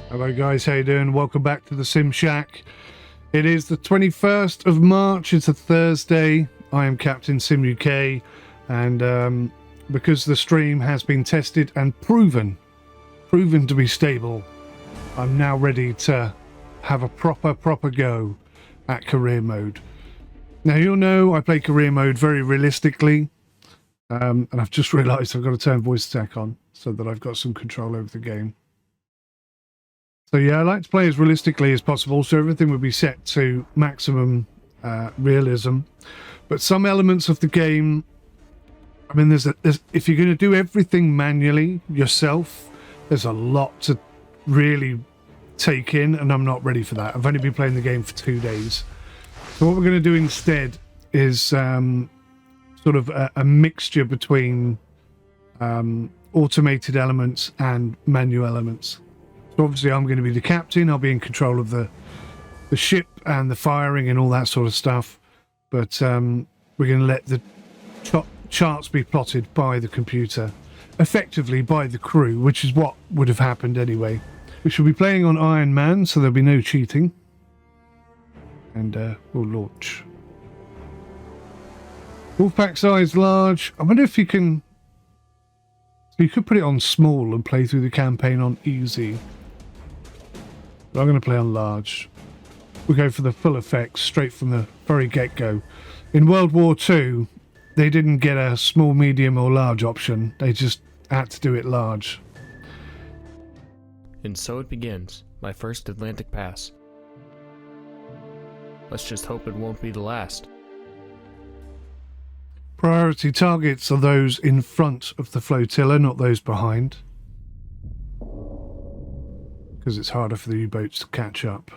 Hello guys, how you doing? Welcome back to the Sim Shack. It is the 21st of March, it's a Thursday. I am Captain 𝐒𝐮𝐩𝐬𝐾, and because the stream has been tested and proven to be stable, I'm now ready to have a proper go at career mode. Now you'll know I play career mode very realistically, and I've just realised I've got to turn voice attack on so that I've got some control over the game. So yeah, I like to play as realistically as possible, so everything would be set to maximum realism. But some elements of the game, I mean, there's if you're going to do everything manually yourself, there's a lot to really take in, and I'm not ready for that. I've only been playing the game for 2 days. So what we're going to do instead is sort of a mixture between automated elements and manual elements. So obviously I'm going to be the captain. I'll be in control of the ship and the firing and all that sort of stuff. But we're going to let the charts be plotted by the computer, effectively by the crew, which is what would have happened anyway. We shall be playing on Ironman, so there'll be no cheating. And we'll launch. Wolfpack size large. I wonder if you can... You could put it on small and play through the campaign on easy. But I'm going to play on large. We'll go for the full effects straight from the very get-go. In World War II, they didn't get a small, medium or large option. They just had to do it large. And so it begins, my first Atlantic pass. Let's just hope it won't be the last. Priority targets are those in front of the flotilla, not those behind. Because it's harder for the U-boats to catch up.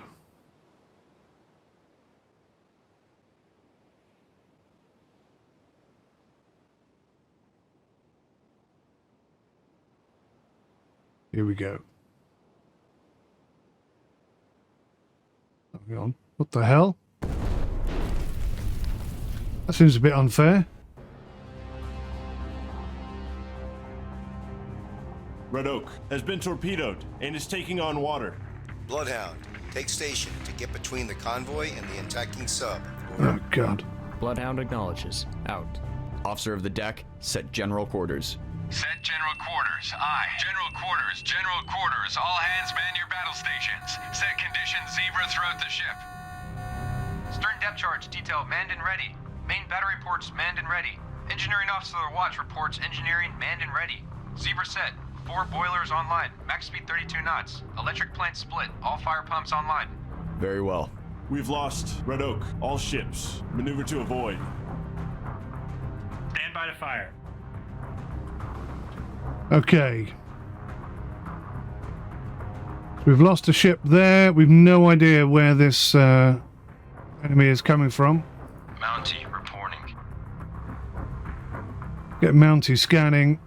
Here we go. Hang on. What the hell? That seems a bit unfair. Red Oak has been torpedoed and is taking on water. Bloodhound, take station to get between the convoy and the attacking sub. Oh, God. Bloodhound acknowledges. Out. Officer of the deck, set general quarters. Set general quarters. Aye. General quarters. General quarters. All hands man your battle stations. Set conditions zebra throughout the ship. Stern depth charge detail manned and ready. Main battery ports manned and ready. Engineering officer watch reports engineering manned and ready. Zebra set. 4 boilers online. Max speed 32 knots. Electric plant split. All fire pumps online. Very well. We've lost Red Oak. All ships. Maneuver to avoid. Stand by to fire. Okay. We've lost a ship there. We've no idea where this enemy is coming from. Mountie reporting. Get Mountie scanning.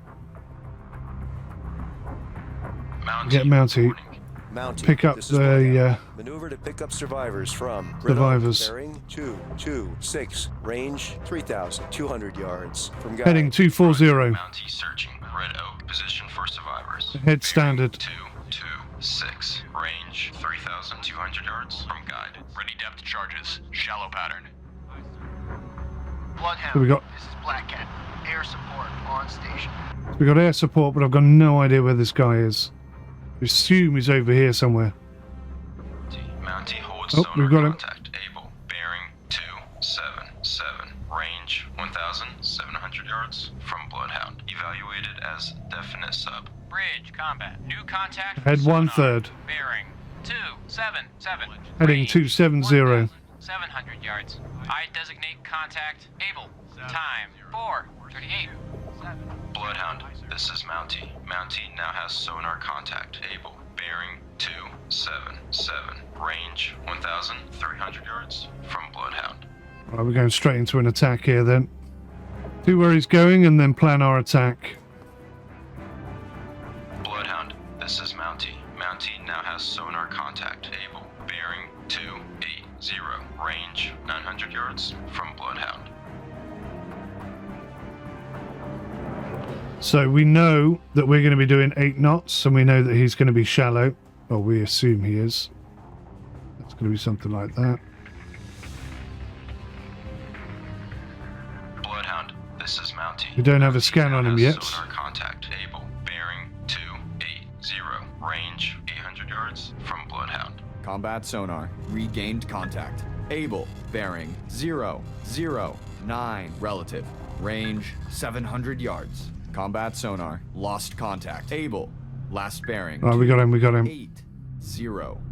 Mountie Get Mountie. reporting. Mountie, Pick up this is the Bloodhound. Maneuver to pick up survivors from Red Oak, survivors. bearing 226, range 3,200 yards from guide. Heading 240. Mountie searching. Red Oak position for survivors. Head standard. 226. Range 3,200 yards from guide. Ready depth charges. Shallow pattern. Bloodhound, So we got this is Black Cat. Air support on station. air support, but I've got no idea where this guy is. I assume he's over here somewhere. Mountie holds Oh, sonar we've got him. contact. Able. Bearing 277. Range 1,700 yards from Bloodhound. Evaluated as definite sub. Bridge combat. New contact. Head sonar. 1/3. Bearing 277. Heading Range 270. 1,700 yards. I designate contact. Able. Time 4:38. Bloodhound, this is Mountie. Mountie now has sonar contact. Able. Bearing 277. Range 1,300 yards from Bloodhound. Right, we're going straight into an attack here then. See where he's going and then plan our attack. Bloodhound, this is Mountie. Mountie now has sonar contact. Able. Bearing 280. Range 900 yards from Bloodhound. So we know that we're going to be doing 8 knots, and we know that he's going to be shallow. Well, we assume he is. It's going to be something like that. Bloodhound, this is Mountie. We don't have a scan Mountie on him now has yet. Sonar contact. Able. Bearing 280. Range 800 yards from Bloodhound. Combat sonar. Regained contact. Able. Bearing 009. Relative. Range 700 yards. Combat sonar. Lost contact. Able. Last bearing. Right, we got him. We got him. 80. We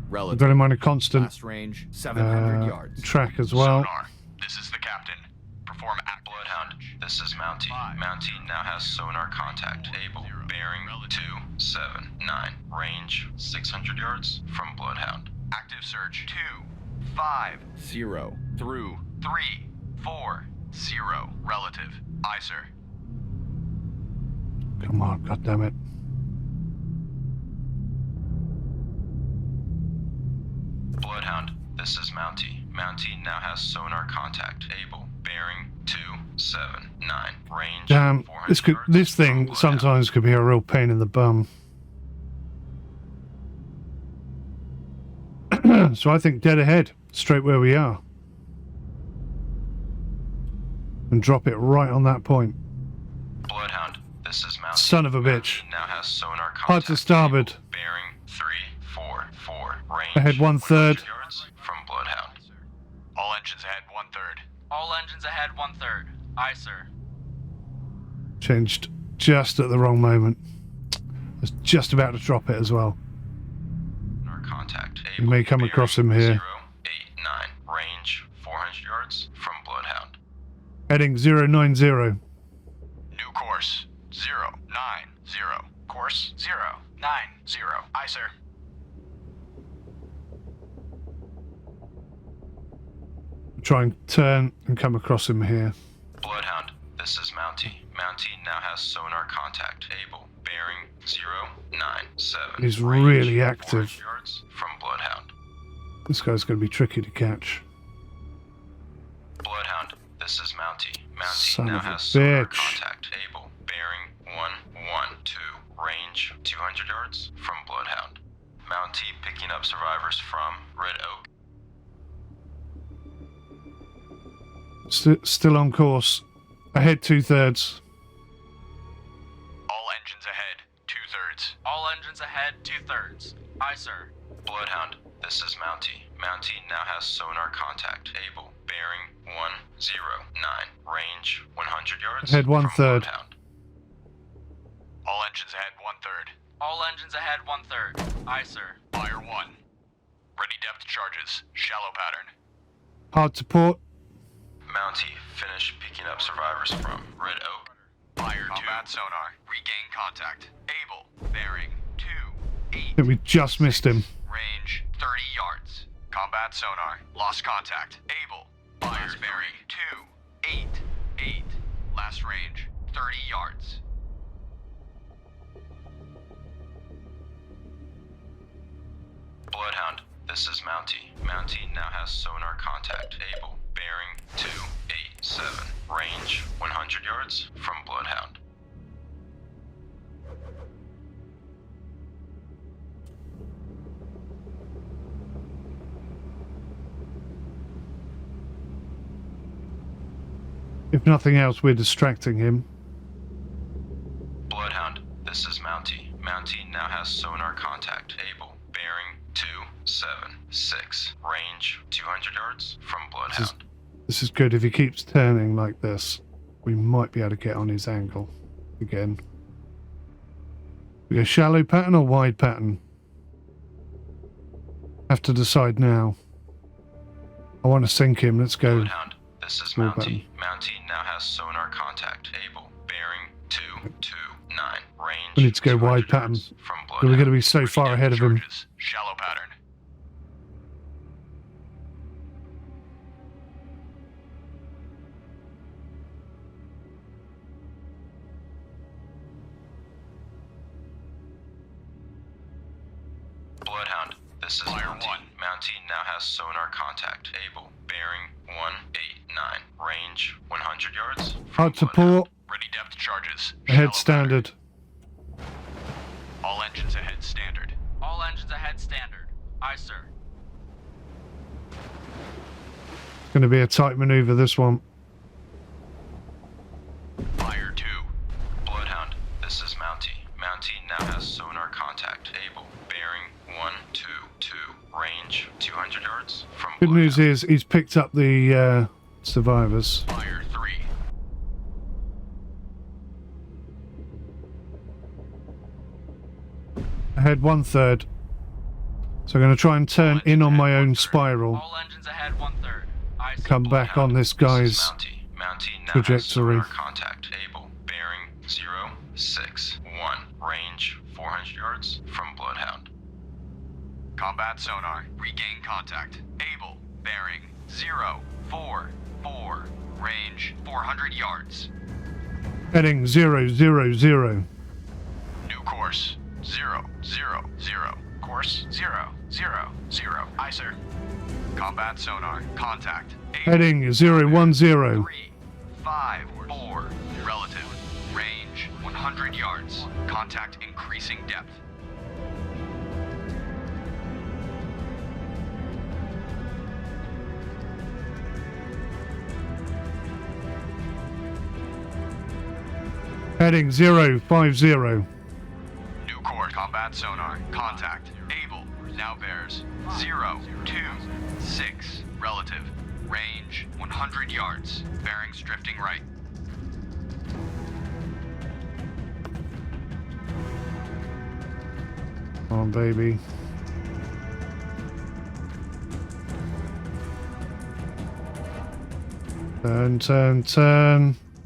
Relative. got him on a constant Last range 700 yards. track as well. Sonar, this is the captain. Perform act. Bloodhound, this is Mountie. Mountie now has sonar contact. Able. Bearing 279. Range 600 yards from Bloodhound. Active search 250 through 340. Relative. Aye, sir. Come on, goddammit. Bloodhound, this is Mountie. Mountie now has sonar contact. Able. Bearing 279. Range Damn, 400 this yards thing from Bloodhound. sometimes could be a real pain in the bum. So I think dead ahead, straight where we are. And drop it right on that point. Bloodhound, this is Mountie. Son of a bitch. Mountie now has sonar contact. Hard to starboard. Able. Bearing 344. Range Ahead 1/3. 100 yards from Bloodhound. All engines ahead 1/3. All engines ahead 1/3. Aye, sir. Changed just at the wrong moment. I was just about to drop it as well. Sonar contact. You may come across him here. 089. Range 400 yards from Bloodhound. Heading 090. New course 090. Course 090. Aye, sir. Try and turn and come across him here. Bloodhound, this is Mountie. Mountie now has sonar contact. Able. Bearing 097. He's Range really active. 400 yards from Bloodhound. This guy's going to be tricky to catch. Bloodhound, this is Mountie. Mountie Son now of a has sonar bitch. contact. Able. Bearing 112. Range 200 yards from Bloodhound. Mountie picking up survivors from Red Oak. Still on course. Ahead 2/3. All engines ahead 2/3. All engines ahead 2/3. Aye, sir. Bloodhound, this is Mountie. Mountie now has sonar contact. Able. Bearing 109. Range 100 yards Ahead from 1/3. Bloodhound. All engines ahead 1/3. All engines ahead 1/3. Aye, sir. Fire 1. Ready depth charges. Shallow pattern. Hard to port. Mountie finished picking up survivors from Red Oak. Fire 2. Combat sonar. Regain contact. Able. Bearing 28. I think we just missed him. Range 30 yards. Combat sonar. Lost contact. Able. Fire bearing 288. Last range 30 yards. Bloodhound, this is Mountie. Mountie now has sonar contact. Able. Bearing 287. Range 100 yards from Bloodhound. If nothing else, we're distracting him. Bloodhound, this is Mountie. Mountie now has sonar contact. Able. Bearing 276. Range 200 yards from Bloodhound. This is good. If he keeps turning like this, we might be able to get on his angle again. We go shallow pattern or wide pattern? Have to decide now. I want to sink him. Let's go. Bloodhound, this is Small Mountie. Mountie now has sonar contact. Able. Bearing 229. Range We need to go 200 wide pattern. yards from We're Bloodhound. going to be so far ahead of him. Charges. Shallow pattern. Bloodhound, this is Fire Mountie. 1. Mountie now has sonar contact. Able. Bearing 189. Range 100 yards from Hard to Bloodhound. port. Ready depth charges. Ahead Shallow standard. pattern. All engines ahead standard. All All engines ahead standard. Aye, sir. Going to be a tight maneuver, this one. Fire 2. Bloodhound, this is Mountie. Mountie now has sonar contact. Able. Bearing 122. Range 200 yards from Good Bloodhound. news is he's picked up the survivors. Fire 3. Ahead 1/3. So I'm going to try and turn in on my own spiral. All engines ahead 1/3. Aye, sir. Come back on this guy's Mountie. Mountie now trajectory. has sonar contact. Able. Bearing 061. Range 400 yards from Bloodhound. Combat sonar. Regain contact. Able. Bearing 044. Range 400 yards. Heading 000. New course 000. Course 000. Aye, sir. Combat sonar. Contact. Able. Heading 010. 354. Relative. Range 100 yards. Contact increasing depth. Heading 050. New course. Combat sonar. Contact. Able. Now bears 026. Relative. Range 100 yards. Bearings drifting right. Come on, baby. Turn.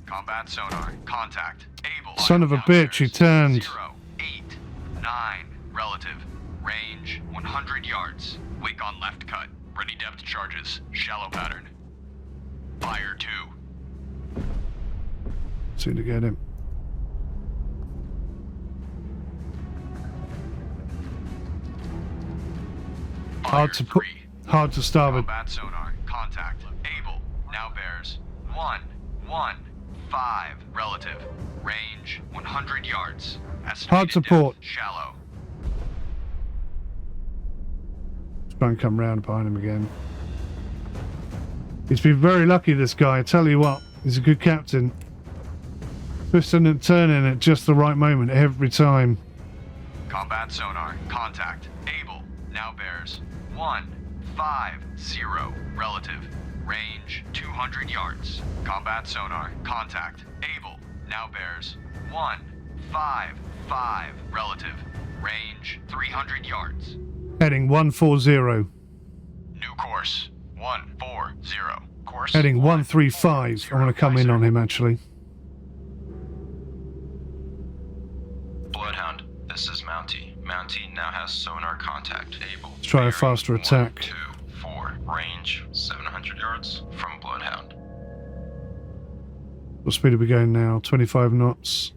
Combat sonar. Contact. Able. Son of a Now bitch, he bears turned. 089. Relative. Range 100 yards. Wake on left cut. Ready depth charges. Shallow pattern. Fire 2. See to get him. Fire Hard 3. to starboard. Combat sonar. Contact. Able. Now bears 115. Relative. Range 100 yards. Estimated Hard support. depth, shallow. Try and come round behind him again. He's been very lucky, this guy. I tell you what, he's a good captain. Twisting and turning at just the right moment every time. Combat sonar. Contact. Able. Now bears 150. Relative. Range 200 yards. Combat sonar. Contact. Able. Now bears 155. Relative. Range 300 yards. Heading 140. New course 140. Course Heading 135. I want to come in on him, actually. Bloodhound, this is Mountie. Mountie now has sonar contact. Able. Let's try a Bearing faster attack. 124. Range 700 yards from Bloodhound. What speed are we going now? 25 knots.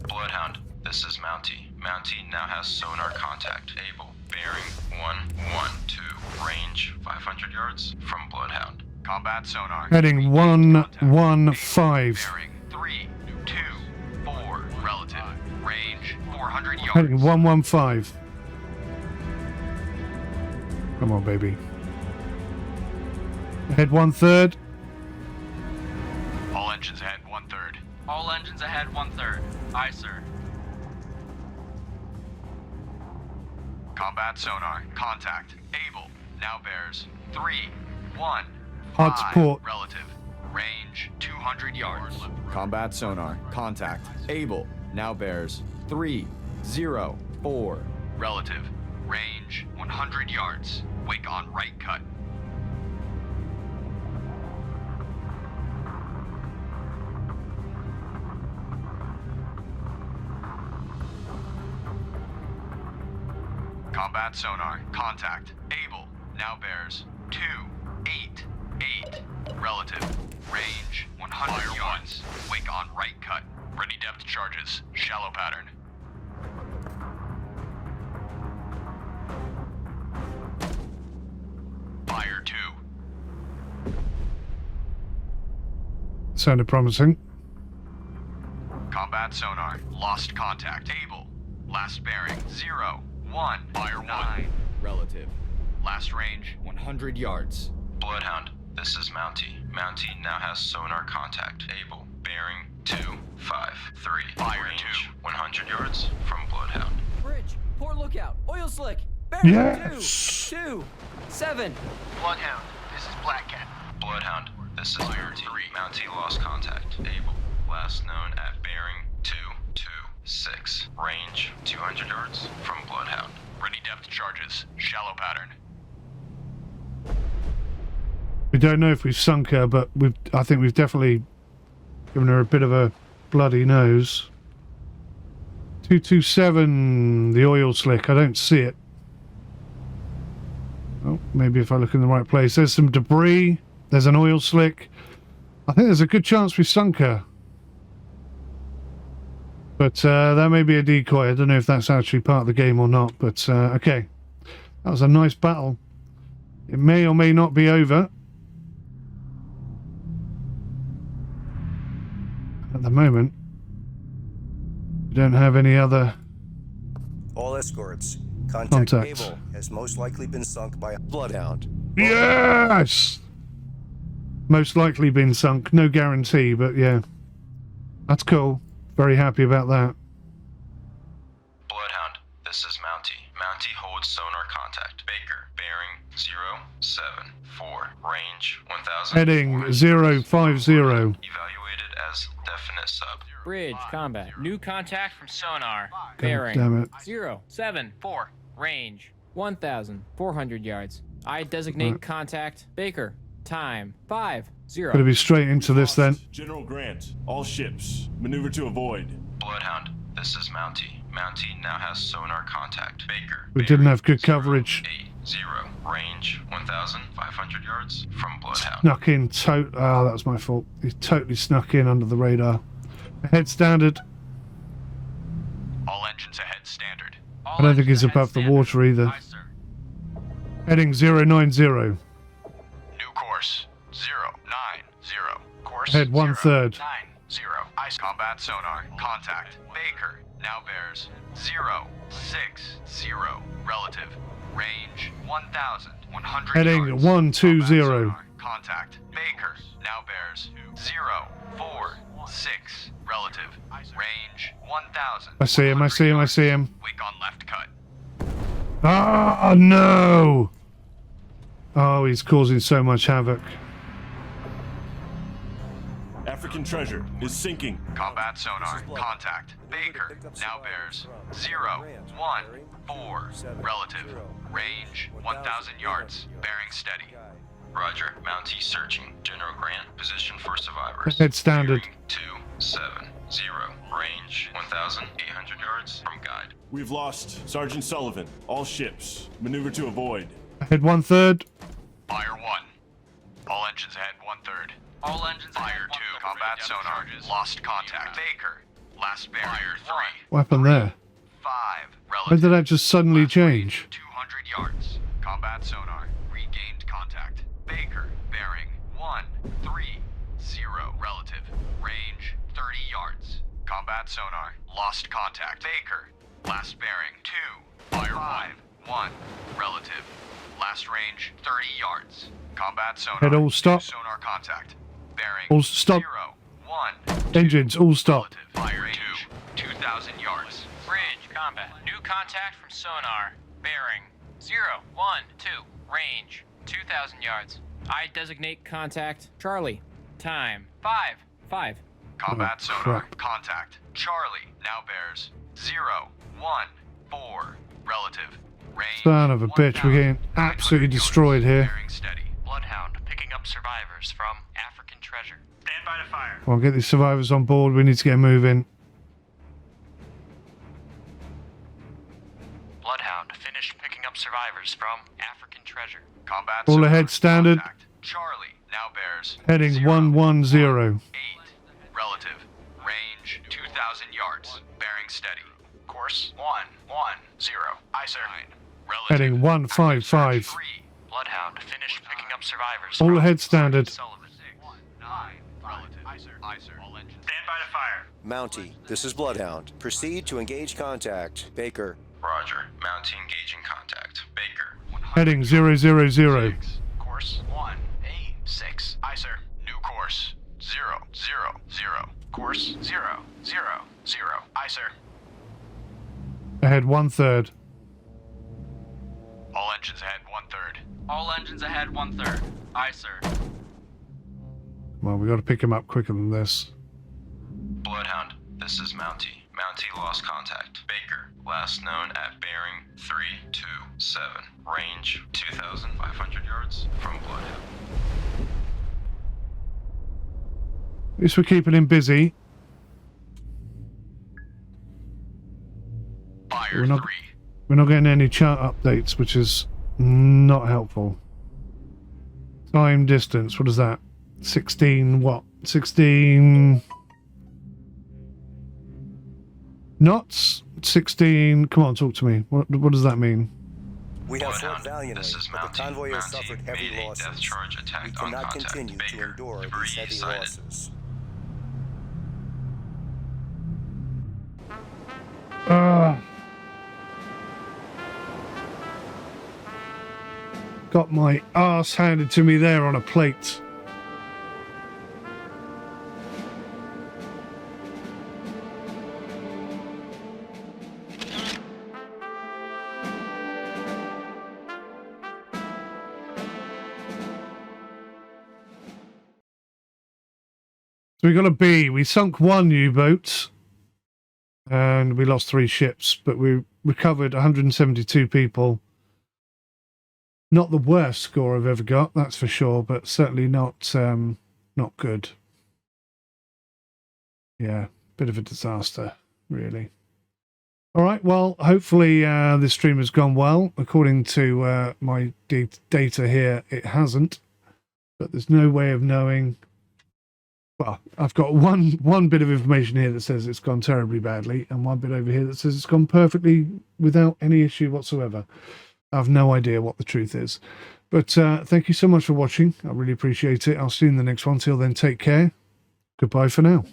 Bloodhound, this is Mountie. Mountie now has sonar contact. Able. Bearing 112. Range 500 yards from Bloodhound. Combat sonar. Heading 115. Bearing 324. Relative. Range 400 yards. Heading 115. Come on, baby. Head 1/3. All engines ahead 1/3. All engines ahead 1/3. Aye, sir. Combat sonar. Contact. Able. Now bears 315. Hard support. Relative. Range 200 yards. Combat sonar. Contact. Able. Now bears 304. Relative. Range 100 yards. Wake on right cut. Combat sonar. Contact. Able. Now bears 288. Relative. Range 100 yards. Wake on right cut. Ready depth charges. Shallow pattern. Fire 2. Sounded promising. Combat sonar. Lost contact. Able. Last bearing. 0, 1. Fire 1. Relative. Last range. 100 yards. Bloodhound, this is Mountie. Mountie now has sonar contact. Able. Bearing 2, 5, 3. Fire Range 2. 100 yards from Bloodhound. Bridge. Port lookout. Oil slick. Bearing Yes! 2, 2, 7. Bloodhound, this is Black Cat. Bloodhound, this is Mountie. Mountie lost contact. Able. Last known at bearing 2, 2, 6. Range 200 yards from Bloodhound. Ready depth charges. Shallow pattern. We don't know if we've sunk her, but I think we've definitely given her a bit of a bloody nose. 227, the oil slick. I don't see it. Oh, maybe if I look in the right place. There's some debris. There's an oil slick. I think there's a good chance we sunk her. But that may be a decoy. I don't know if that's actually part of the game or not. But okay. That was a nice battle. It may or may not be over. At the moment, we don't have any other All escorts. Contacts. Contact cable has most likely been sunk by a bloodhound. Yes! Most likely been sunk. No guarantee, but yeah. That's cool. Very happy about that. Bloodhound, this is Mountie. Mountie holds sonar contact. Baker, bearing 0, 7, 4. Range 1,000. Heading 050. Evaluated as definite sub. Bridge, combat. New contact from sonar. God Bearing. damn it. 0, 7, 4. Range 1,400 yards. I designate Right. contact. Baker. Time 5, 0. Gotta be straight into this then. General Grant, all ships, maneuver to avoid. Bloodhound, this is Mountie. Mountie now has sonar contact. Baker. We didn't have good coverage. 8, 0. Range 1,500 yards from Bloodhound. Snuck in. That was my fault. He totally snuck in under the radar. Head standard. All engines ahead standard. All I don't think engines he's ahead above the standard. water either. Aye, sir. Heading 090. New course. 090. Course. Head 1/3. 90. Ice combat sonar. Contact. Baker. Now bears 060. Relative. Range 1,100 Heading yards. 120. Combat sonar. Contact. Baker. Now bears 046. Relative. Range 1,000. I see him. I see him. I see him. Wake on left cut. Ah, no! Oh, he's causing so much havoc. African treasure is sinking. Combat sonar. Contact. Baker. Now bears 014. Relative. Range 1,000 yards. Bearing steady. Roger. Mountie searching. General Grant, position for survivors. Head standard. Bearing 270. Range 1,800 yards from guide. We've lost Sergeant Sullivan. All ships, maneuver to avoid. Head 1/3. Fire 1. All engines ahead 1/3. All engines ahead. Fire 2. Combat sonar. Lost contact. Baker. Last bearing. Fire 3. What happened there? 5. When Relative. did that just suddenly Last range, change? 200 yards. Combat sonar. Regained contact. Baker. Bearing 130. Relative. Range 30 yards. Combat sonar. Lost contact. Baker. Last bearing 2. Fire 1. Relative. Last range 30 yards. Combat sonar. Head all stop. Sonar contact. Bearing All stop. 1. Engines all stop. Relative. Fire range 2,000 yards. Bridge, combat. New contact from sonar. Bearing 012. Range 2,000 yards. I designate contact. Charlie. Time 5. Combat Oh, sonar. crap. Contact. Charlie. Now bears 014. Relative. Range. Son of a bitch, we're getting 1,900 absolutely yards. destroyed here. Bearing steady. Bloodhound picking up survivors from African treasure. Stand by to fire. Well, get these survivors on board. We need to get moving. Bloodhound finished picking up survivors from African treasure. Combat All sonar. ahead standard. Contact. Charlie. Now bears Heading 110. 8. Relative. Range 2,000 yards. Bearing steady. Course 110. Aye, sir. Relative. Heading 155. 3. Bloodhound finished picking up survivors All from ahead standard. Sullivan. 9. Relative. sir. Aye, sir. All engines. Stand by to fire. Mountie, this is Bloodhound. Proceed to engage contact. Baker. Roger. Mountie engaging contact. Baker. Heading 000. Course 186. Aye, sir. New course 000. Course 000. Aye, sir. Ahead 1/3. All engines ahead 1/3. All engines ahead 1/3. Aye, sir. Well, we got to pick him up quicker than this. Bloodhound, this is Mountie. Mountie lost contact. Baker, last known at bearing 327. Range 2,500 yards from Bloodhound. At least we're keeping him busy. Fire We're not 3. getting any chart updates, which is not helpful. Time, distance, what is that? 16 what? 16 knots? 16, come on, talk to me. What does that mean? We have fought Bloodhound, valiantly, this is but the Mountie. convoy has Mountie suffered heavy made a losses. death charge attack We on cannot contact. continue to Baker, endure debris these heavy sighted. losses. Got my ass handed to me there on a plate. So we got a B. We sunk 1 U-boat and we lost 3 ships, but we recovered 172 people. Not the worst score I've ever got, that's for sure, but certainly not good. Yeah, bit of a disaster, really. All right, well, hopefully this stream has gone well. According to my data here, it hasn't, but there's no way of knowing. Well, I've got one bit of information here that says it's gone terribly badly, and one bit over here that says it's gone perfectly without any issue whatsoever. I have no idea what the truth is. But thank you so much for watching. I really appreciate it. I'll see you in the next one. Till then, take care. Goodbye for now.